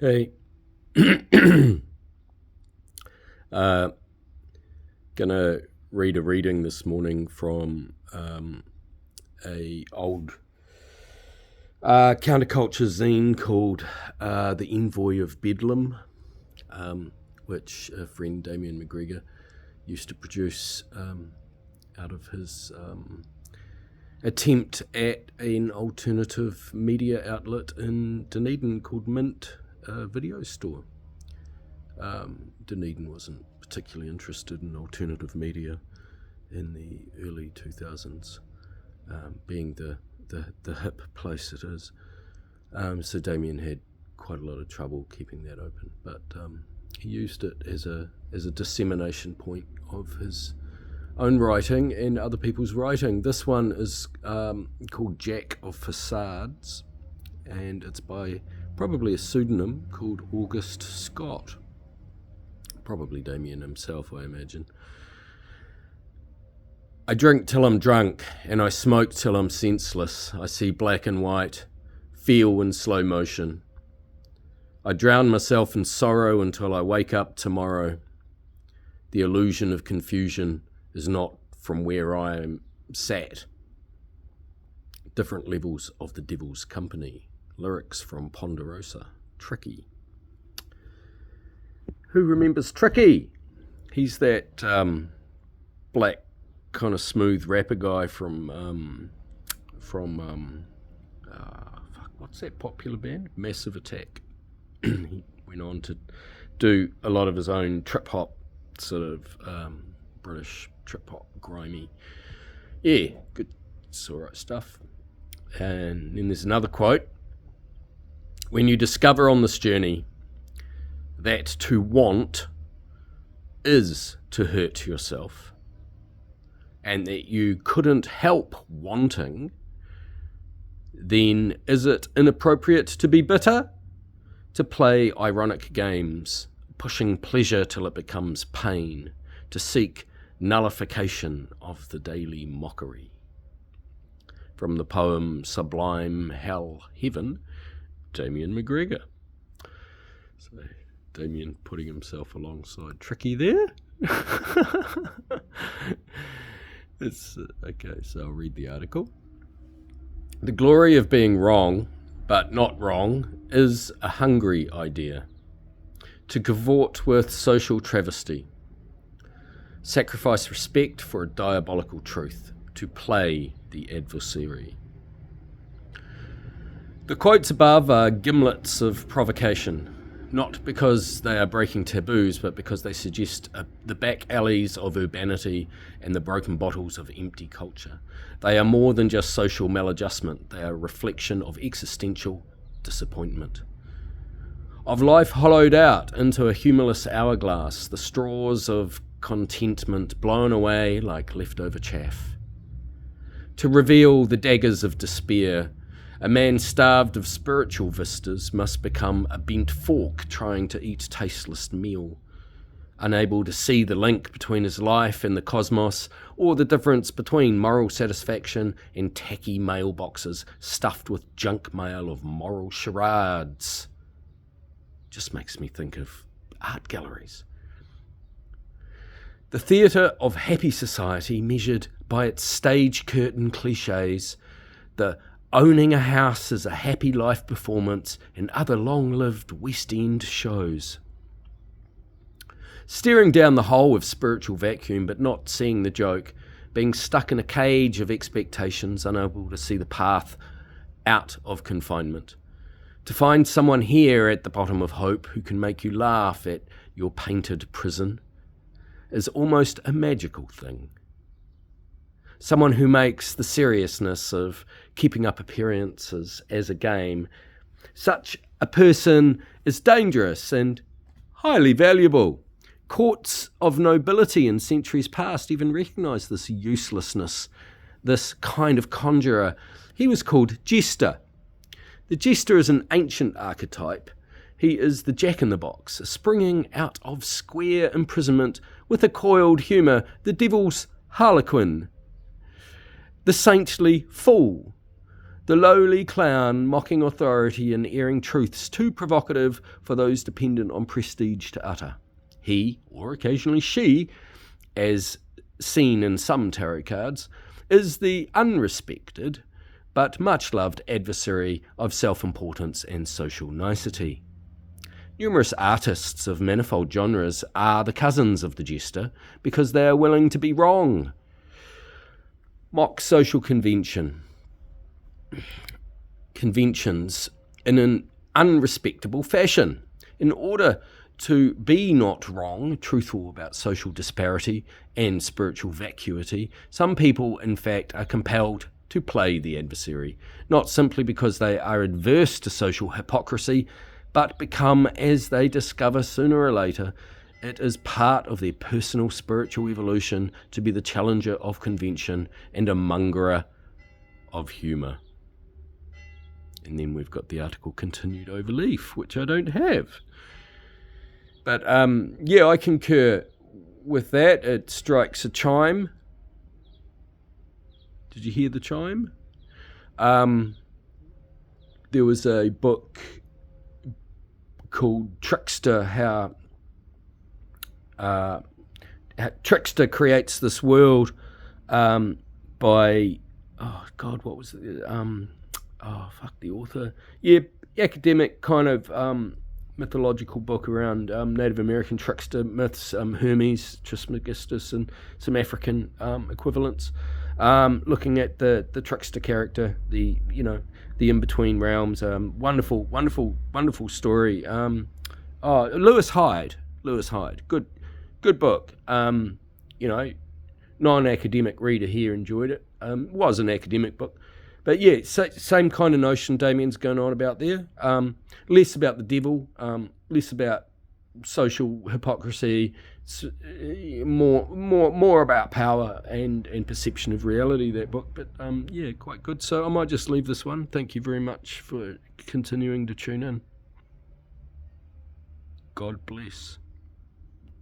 Hey, gonna read a reading this morning from a old counterculture zine called The Envoy of Bedlam, which a friend, Damien McGregor, used to produce out of his attempt at an alternative media outlet in Dunedin called Mint Video Store. Dunedin wasn't particularly interested in alternative media in the early 2000s, being the hip place it is. So Damien had quite a lot of trouble keeping that open, but he used it as a dissemination point of his own writing and other people's writing. This one is called Jack of Facades, and it's by probably a pseudonym called August Scott. Probably Damien himself, I imagine. I drink till I'm drunk, and I smoke till I'm senseless. I see black and white, feel in slow motion. I drown myself in sorrow until I wake up tomorrow. The illusion of confusion is not from where I am sat. Different levels of the devil's company. Lyrics from Ponderosa. Tricky. Who remembers Tricky? He's that black kind of smooth rapper guy from what's that popular band? Massive Attack. He went on to do a lot of his own trip hop, sort of British trip hop, grimy. Yeah, good, it's all right stuff. And then there's another quote. When you discover on this journey that to want is to hurt yourself, and that you couldn't help wanting, then is it inappropriate to be bitter? To play ironic games, pushing pleasure till it becomes pain, to seek nullification of the daily mockery. From the poem Sublime Hell Heaven, Damien McGregor. So Damien putting himself alongside Tricky there. It's okay, so I'll read the article. The glory of being wrong, but not wrong, is a hungry idea. To cavort with social travesty. Sacrifice respect for a diabolical truth. To play the adversary. The quotes above are gimlets of provocation, not because they are breaking taboos, but because they suggest the back alleys of urbanity and the broken bottles of empty culture. They are more than just social maladjustment. They are a reflection of existential disappointment. Of life hollowed out into a humorless hourglass, the straws of contentment blown away like leftover chaff. To reveal the daggers of despair, a man starved of spiritual vistas must become a bent fork trying to eat tasteless meal, unable to see the link between his life and the cosmos, or the difference between moral satisfaction and tacky mailboxes stuffed with junk mail of moral charades. Just makes me think of art galleries. The theatre of happy society measured by its stage curtain cliches, the owning a house as a happy life performance, and other long-lived West End shows. Staring down the hole of spiritual vacuum but not seeing the joke, being stuck in a cage of expectations, unable to see the path out of confinement. To find someone here at the bottom of hope who can make you laugh at your painted prison is almost a magical thing. Someone who makes the seriousness of keeping up appearances as a game. Such a person is dangerous and highly valuable. Courts of nobility in centuries past even recognised this uselessness, this kind of conjurer. He was called Jester. The Jester is an ancient archetype. He is the jack-in-the-box, springing out of square imprisonment with a coiled humour, the devil's harlequin. The saintly fool, The lowly clown mocking authority and airing truths too provocative for those dependent on prestige to utter. He, or occasionally she, as seen in some tarot cards, is the unrespected but much loved adversary of self-importance and social nicety. Numerous artists of manifold genres are the cousins of the jester because they are willing to be wrong. Mock social conventions in an unrespectable fashion in order to be not wrong, truthful about social disparity and spiritual vacuity. Some people, in fact, are compelled to play the adversary, not simply because they are adverse to social hypocrisy, but become, as they discover sooner or later, it is part of their personal spiritual evolution to be the challenger of convention and a mongerer of humour. And then we've got the article continued over leaf, which I don't have. But yeah, I concur with that. It strikes a chime. Did you hear the chime? There was a book called Trickster, how Trickster creates this world by, oh God, what was it? The author. Yeah, academic kind of mythological book around Native American trickster myths, Hermes Trismegistus, and some African equivalents. Looking at the trickster character, the in-between realms. Wonderful story. Lewis Hyde, good book. Non-academic reader here enjoyed it. Was an academic book. But yeah, same kind of notion Damian's going on about there. Less about the devil, less about social hypocrisy, more about power and perception of reality, that book. But yeah, quite good. So I might just leave this one. Thank you very much for continuing to tune in. God bless.